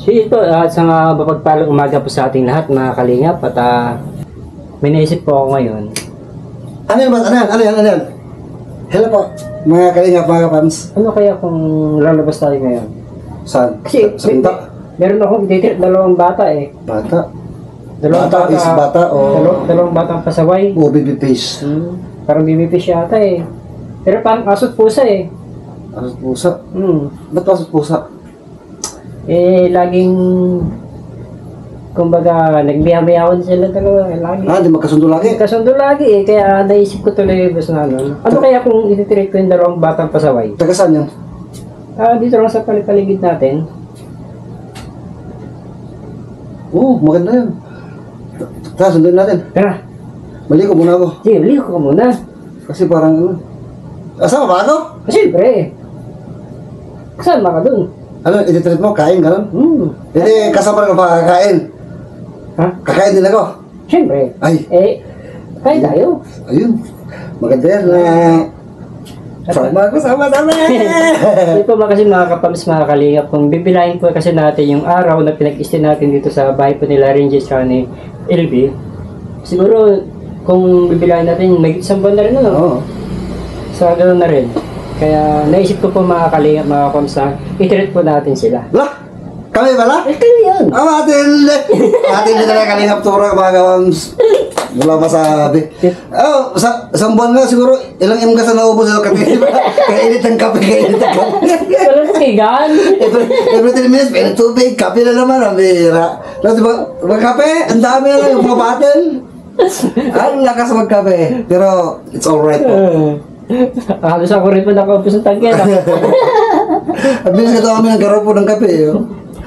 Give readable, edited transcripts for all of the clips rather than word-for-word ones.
Sige po, sa mapagpalang umaga po sa ating lahat, mga kalingap, at may naisip po ako ngayon. Ano yan? Ano yan? Hello po, mga kalingap, mga fans. Ano kaya kung lalabas tayo ngayon? Saan? Kasi Sa pinta? meron akong ititir, dalawang bata eh. Bata? Dalawang Bata is bata o... Dalawang batang pasaway. O baby face? Parang BBP yata eh. Pero parang aso't pusa eh. Asot pusa? Hmm. Ba't asot pusa? Eh, laging... Kumbaga, nagbiyabayawan sila dalawa. Lagi. Di magkasundo lagi? Kasundo lagi eh, kaya naisip ko tuloy basta na ano. Ano kaya kung ititirate ko yung dalawang batang pasaway? Taga saan yan? Dito lang sa paligid natin. Oo, maganda yan. Tara, sunduin natin. Tara, Maligo muna ako. sige, liho ka muna. Kasi parang ano. Asama ba ako? Siyempre, kasama ka dun. Ano, ititreat mo? Kain, gano'n? Hindi, kasama rin ka pa kakain. Ha? Kakain din ako. Siyempre. Ay. Kaya tayo. Ayun. Maganda yan na... Sama. Hindi po ba kasi mga kapams, mga kalingap, kung bibilahin po kasi natin yung araw na pinag-stay natin dito sa bahay po nila Rangers tsaka ni LB, siguro kung bibilahin natin, may isang buwan na rin ano? Oo. So ganoon na rin. Kaya naisip ko po mga kalingap, mga kapams na i-treat po natin sila. Lah! Kami pala? Kayo yan! Atin din na kalingap tura mga kawams. Wala masabi. Isang buwan nga siguro, ilang imgas na naubos sa kape. Kainit ang kape. Walang sigan! Every 10 minutes, may tubig, kape na naman, ang bihira. Tapos diba kape, ang dami na lang yung mga bottle. Ang lakas magkape. Pero, it's alright po. Halos ako rin po nakaupos ng tangke. At bilis ito kami nagkaroon po ng kape.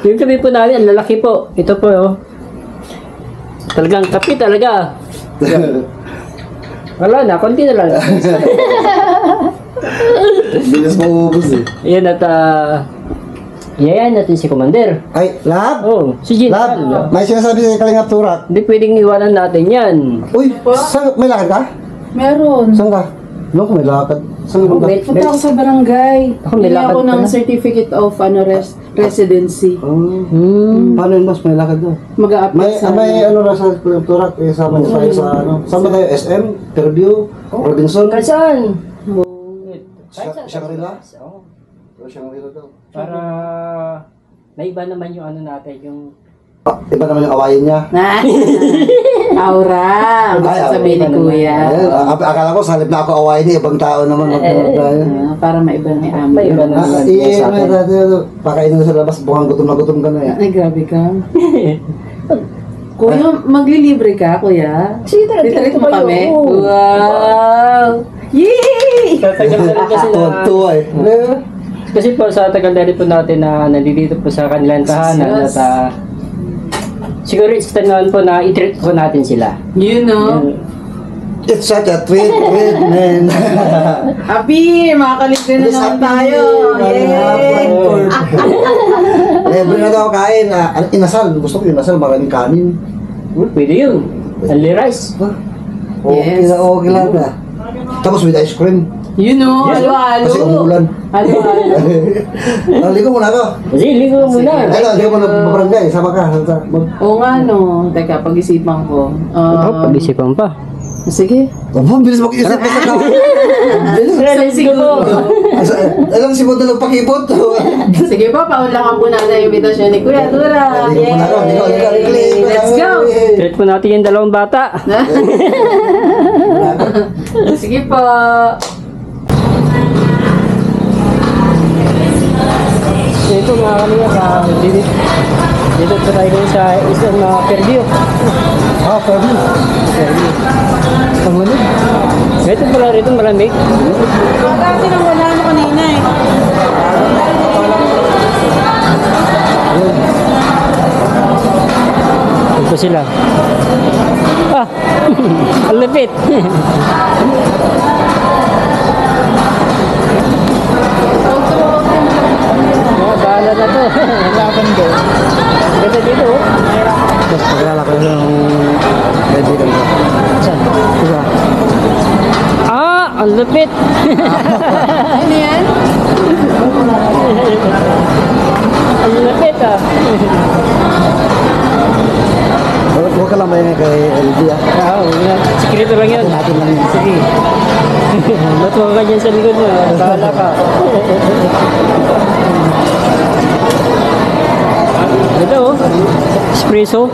Yung kape po namin, ang lalaki po. Ito po, oh. Talagang kape talaga. Wala na, konti na lang. Bilis maubos eh. Yan at, yayain natin si Commander. Ay, Lab? Oh, si Jin. Lab, may sinasabi sa kalingap turak. Hindi pwedeng iwanan natin yan. Uy, may lakad ka? Meron. Saan ka? May lakad. Saan ka? Punta ako sa barangay. Ako, may Bili lakad ako ka ng na. certificate of residency. Paano yun, boss? May lakad doon. Mag-a-apply sa... May ano na sa kalingap turak, sama niya tayo sa ano. Sama tayo, SM, Fairview, Robinson. Kahit saan? Shangri-La? Oo. Shangri-La daw. Para naiba naman yung ano natin, yung... Iba naman yung awayin niya. Aura. Gusto sabihin ni Kuya. Akala ko, sa halip na ako awayin niya, ibang tao naman. Para maiba ni May iba Ami. naman. Pakainin mo sa labas, mukhang gutom na gutom ka na yan. Ay, grabe ka. Kuya, maglilibre ka, Kuya? Sige, Titreat mo kami? Oo. Wow! Yay! Tatagal na rin kasi na... Tuwa eh. Kasi po sa tagal na rin po natin na nandito po sa kanilang tahanan Yes. at siguro extend naman po na i-treat po natin sila. You know? It's such a treat, man. Happy! Makakalibre na naman tayo! Yay! Libre na daw kain. Inasal. Gusto ko inasal, maraming kanin. Pwede yun. Only rice. Okay Yes. na, okay lang na. Tapos with ice cream. You know, halo-halo. Kasi umulan. Halo-halo. Ligo muna ako. Kasi ligo muna. Ay, ligo muna mabarangay. Sama ka. Oo nga no. Teka, pag-isipan ko. Pag-isipan pa. Sige. Bilis mag-isip ka sa kawan. Let's go. Alam si Mondo nagpakipot. Sige po, paunlakan po natin yung invitation ni Kuya Tura. Ligo muna ako. Ligo. Let's go! Treat po natin yung dalawang bata. Sige po. Ito mga kanina sa dito tayo sa isang Fairview. Fairview. Fairview. Ang lamig. Ito pala rito malamig. Kasi nang wala ano kanina eh. Ito sila. Ang lapit. Bahala na to. Laban ko. Ganda dito. Mas paglalak ko ng pwede ko. Saan? Diba? Ang lapit. Ano yan? Ang lapit. ka. Huwag ka lang maingay kay LB ah. Oo, sikreto lang yun. Natin lang yun. Sige. Matuwa ka dyan sa likod mo. Bahala ka. Ito oh. Espresso.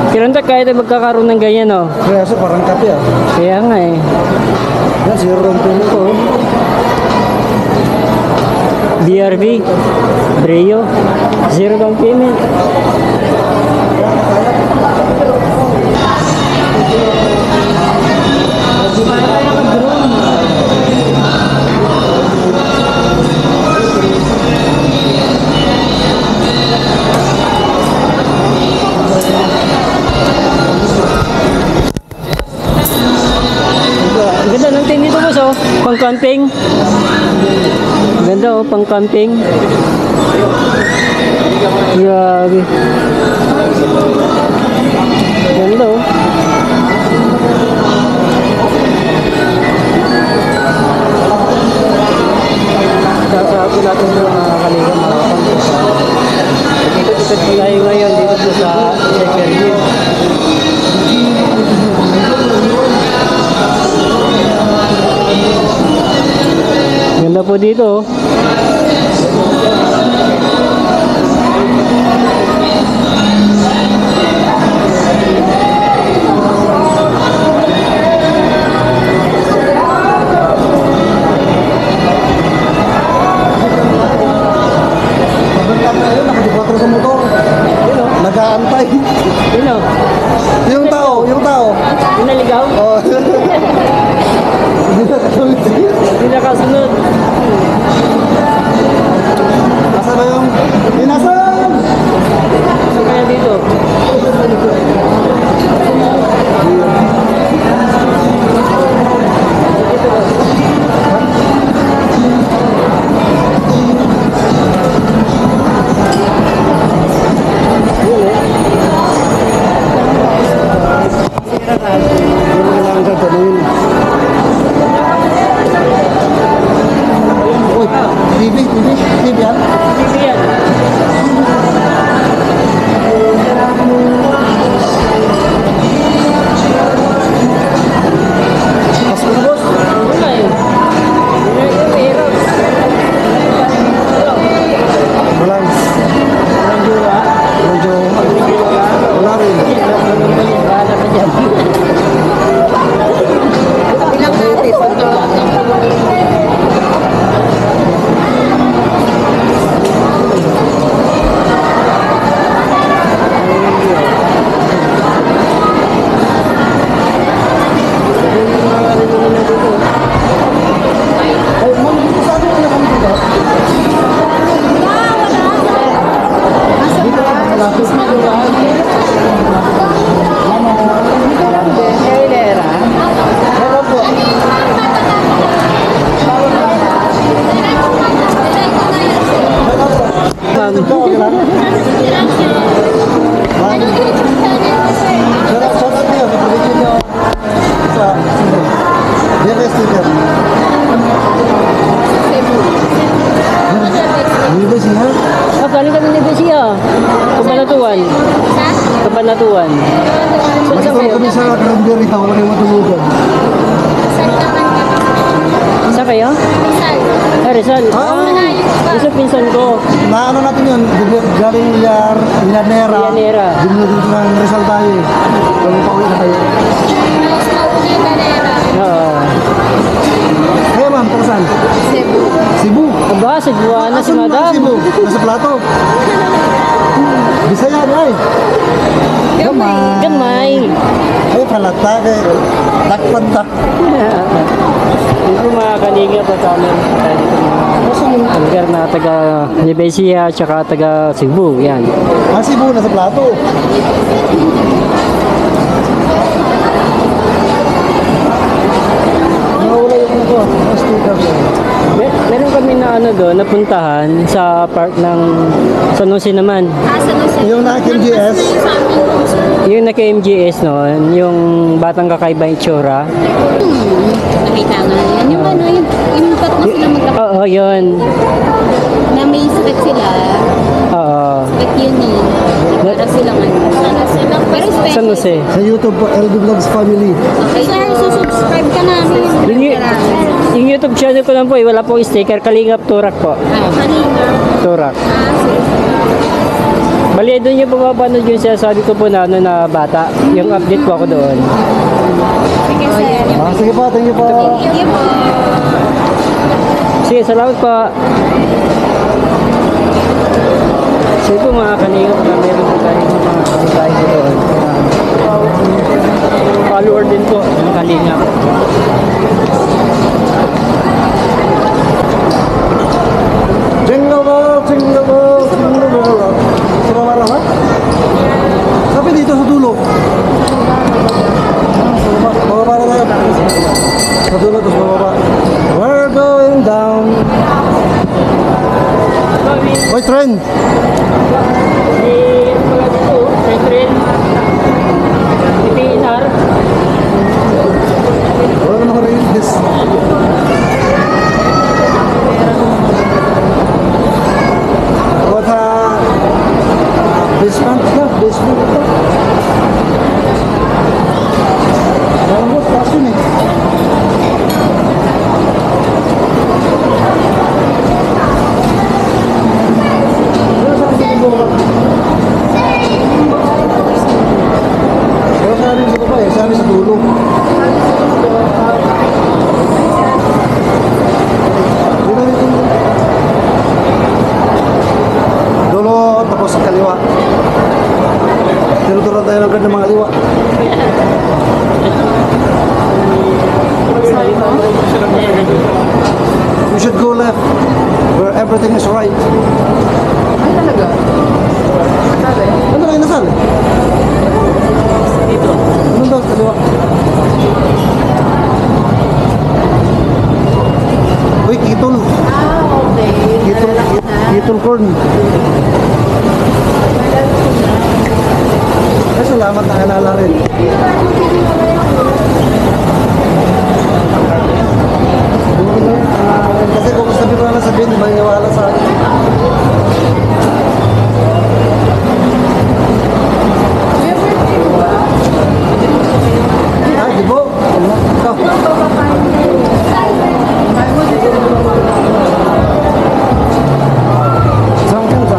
Kiranta kahit ay magkakaroon ng ganyan oh. Kaya so parang kape ah. Kaya nga eh. Yan, zero down payment ko. BRB. Breo. Zero down payment. Ang ganda ng tent dito boss oh. Pang camping. Ang ganda oh, pang camping. Grabe. Ganda oh. Sasabi natin po mga kaliga mga kamping. Ikot-ikot po tayo ngayon dito po sa Fairview. Ganda po dito. Nakadipatro sa motor. Nag-aantay. Yun o. Yung tao. Yung naligaw. Oh. Hindi na katulad. Hindi nakasunod. Asa ba yung inasan? Saan kaya dito? TV yan? Dito yan. Mas ko na boss. Wala eh. Mahirap. Balance. Medyo wala rin. Bahala ka dyan. Bilang natin. Ay, ma'am, dito sa atin wala kami dito. Dito lang, malapit. Meron po. Ma'am. Ito, okay lang. Ma'am. Shout out niyo, i-prediction niyo sa DFS sticker. Hindi ba siya? Ah, galing kami ni Besia. Kabanatuan. Kabanatuan. Saan Basta kayo? kami sa Cranberry, wala kayong matulugan. Saan kayo? Ah, Rizal. Ah, isa pinsan ko. Na ano natin yun, galing Llanera. Llanera. Dinudot ng Rizal tayo eh. Kami pauwi na tayo. Oo. Kaya ma'am, taga saan? Cebu. Aba, sa Buwana si Asan ma'am Madam. Cebu? Nasa Plato. Bisaya na eh. Gamay. Gamay. Ay, palata kayo. Takpan tak. Ito mga kalinga pa sa amin. Ang lugar na taga Nevesia tsaka taga Cebu. Yan. Ang Cebu, nasa Plato. Nawala yung ano ko. Sticker ko. Meron kami na ano doon, napuntahan sa park ng San Jose naman. Yung na-KMGS. Yung naka-MGS noon, yung batang kakaiba yung tsura. Nakita nga yan. Yung ano, yung tatlo sila magkapatid Oo, yun. na may sakit sila. Oo. Private yun eh. Para silang ano. Pero special. San Jose. Sa YouTube po, LB Vlogs Family. Okay, sir, susubscribe ka namin. Yung YouTube channel ko lang po, wala pong sticker. Kalingap Turak po. Kanina. Turak. Sige. Bali, doon yung pumapanood yung sinasabi ko po na, ano, na bata. Yung update po ako doon. Sige, sir. Sige po, thank you po. Thank you po. Sige, salamat po. Sige po mga kalingap na meron po tayo mga kapitay ko doon. Follower din po ng kalingap. Jingle bell, jingle bell, jingle bell. Sa baba lang, ha? Sabi dito sa dulo. Sa baba na tayo. Sa dulo, tapos bababa. We're going down. Oy, train. Train. PNR. Wala naman ka rin this. What basement na? Basement ito. Alam mo, taas yun eh. Wala sa akin sa baba. Wala sa akin sa baba eh. Sa akin sa dulo. Dulo, tapos sa kaliwa. Tinuturan tayo agad ng mga liwa. We should go left where everything is right. Ay, talaga? Sabi? Ano kayo nasal? Ano daw sa kaliwa? Uy, kitol. Okay. Kitol, kitol corn. Ay, salamat na alala rin. Kasi kung sabi ko na sabihin, may iwala sa akin. Ah, di ba? Ikaw. Sangkan.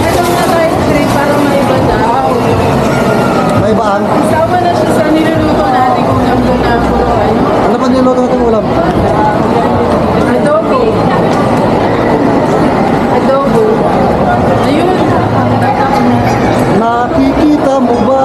Ito na tayo straight para maiba daw. May baan? Kasama na siya sa niluluto natin kung nandun na puro ano. Ano pa niluto natin ulam? Adobo. Adobo. Ayun. Nakikita mo ba?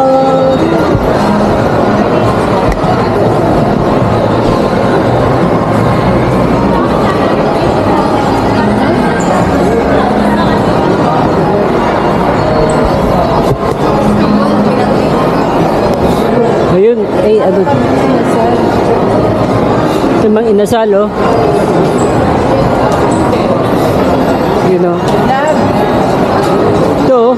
Ayun, ano? Ito mang inasal, oh. You know. Love. Ito, oh.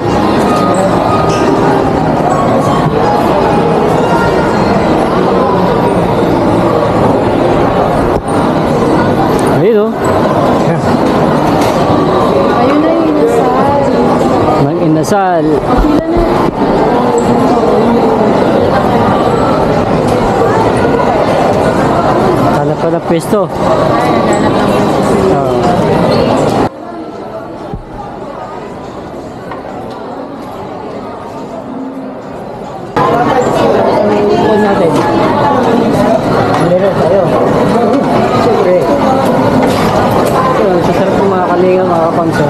Ayun, oh. Ayun na yung inasal. Mang inasal. Pila na. Hanap ka ng pwesto. Ay, naghanap lang po siya. Ipon natin. Meron tayo. Siyempre. Ito, sasarap ng mga kalinga, mga kapanso.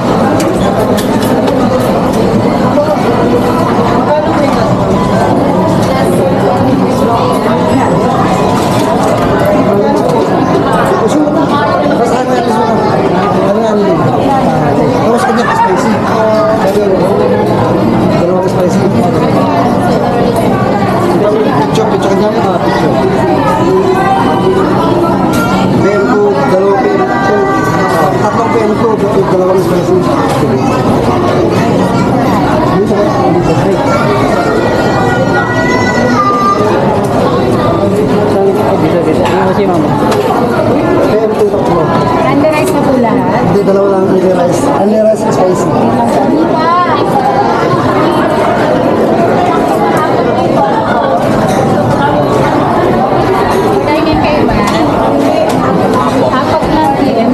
Mas ano yan? Ano yan? Tapos kanya spicy. Dalawang spicy. Picture kanya. Picture. Bento, dalawang bento. Tatlong bento, dalawang spicy. Dito ba? Ano si mama? Kaya ito tatlo. Under rice na po lahat. Hindi, dalawa lang only rice. Only rice is spicy. Hindi pa. Kainin kayo ba? Apat na PM.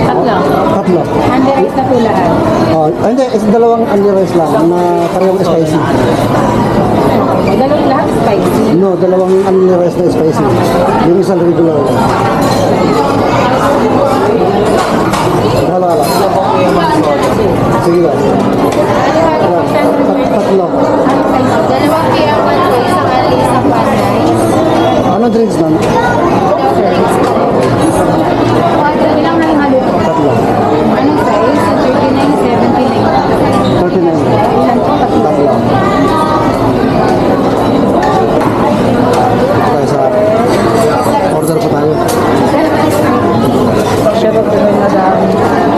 Tatlo. Tatlo. Under rice na po lahat. Oh, hindi, is dalawang only rice lang na parehong spicy. Dalawang lahat spicy. No, dalawang only rice na spicy. Yung isang regular lang. Hala. Sige ba? Tatlo. Dalawang kaya one po, isang ali, isang panay. Anong drinks nun? Ilang na yung halo po? Tatlo. Anong size? 39, 79. 39. Ilan po? Tatlo. Tatlo. Tayo sa order po tayo. Shout out kay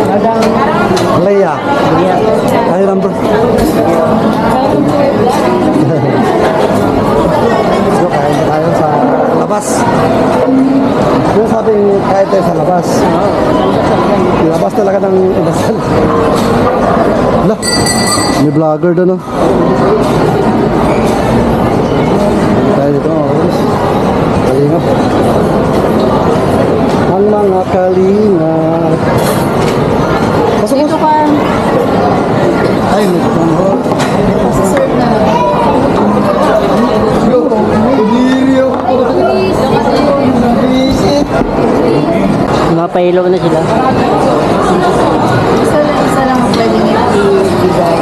Madam Leia. Leia. Tayo number. So, kain na tayo sa labas. Yung sabi, kain tayo sa labas. Labas talaga ng inasal. Wala, may vlogger doon, no? Tayo dito, guys. Kalingap. Ang mga kalingap. Pasok Dito ka, ay, may pangho. serve na. Napailaw na sila. Isa lang ang pwede niya ibigay.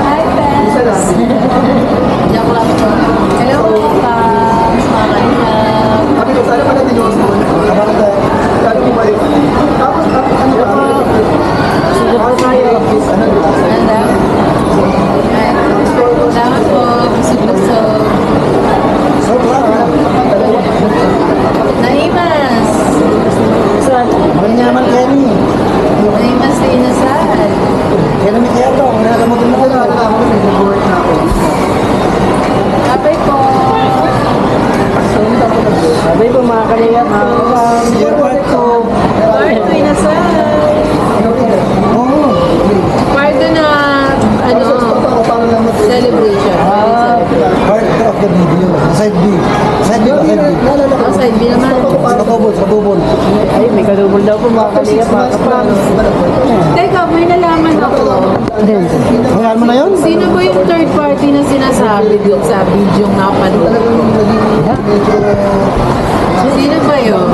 Hi, Pens. Joke lang po. Hello, Pens. Makalingap. Ganda. Salamat po. Busog-busog. Naimas. Marinyaman kaya ni. Naimas sa inasal. Kaya namin kaya ito. Kaya naman din ako. Kapay po. Sabi po mga kalingap, mga kapam. Pardo inasal. Pardo na, celebration. Part of the video. Side B. Side B ba? Side B. Outside, di naman. Sa tubol. Ay, may kadubol daw po mga kalingap, mga kapam. Teka, may nalaman ako. Hayaan mo na yun? Sino ba yung third party na sinasabi dun sa video nga panood ko? Sino ba yun?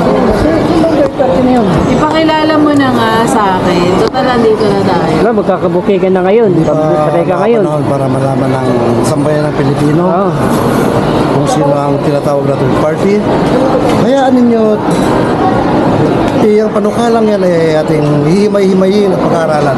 Ipakilala mo na nga sa akin. Total, nandito na tayo. Wala, magkakabuke ka na ngayon. Patay ka ngayon. Panahon para malaman ng sambayan ng Pilipino Oo. kung sino ang tinatawag na third party. Hayaan ninyo ang panukalang yan ay ating hihimay-himayin at pag-aaralan.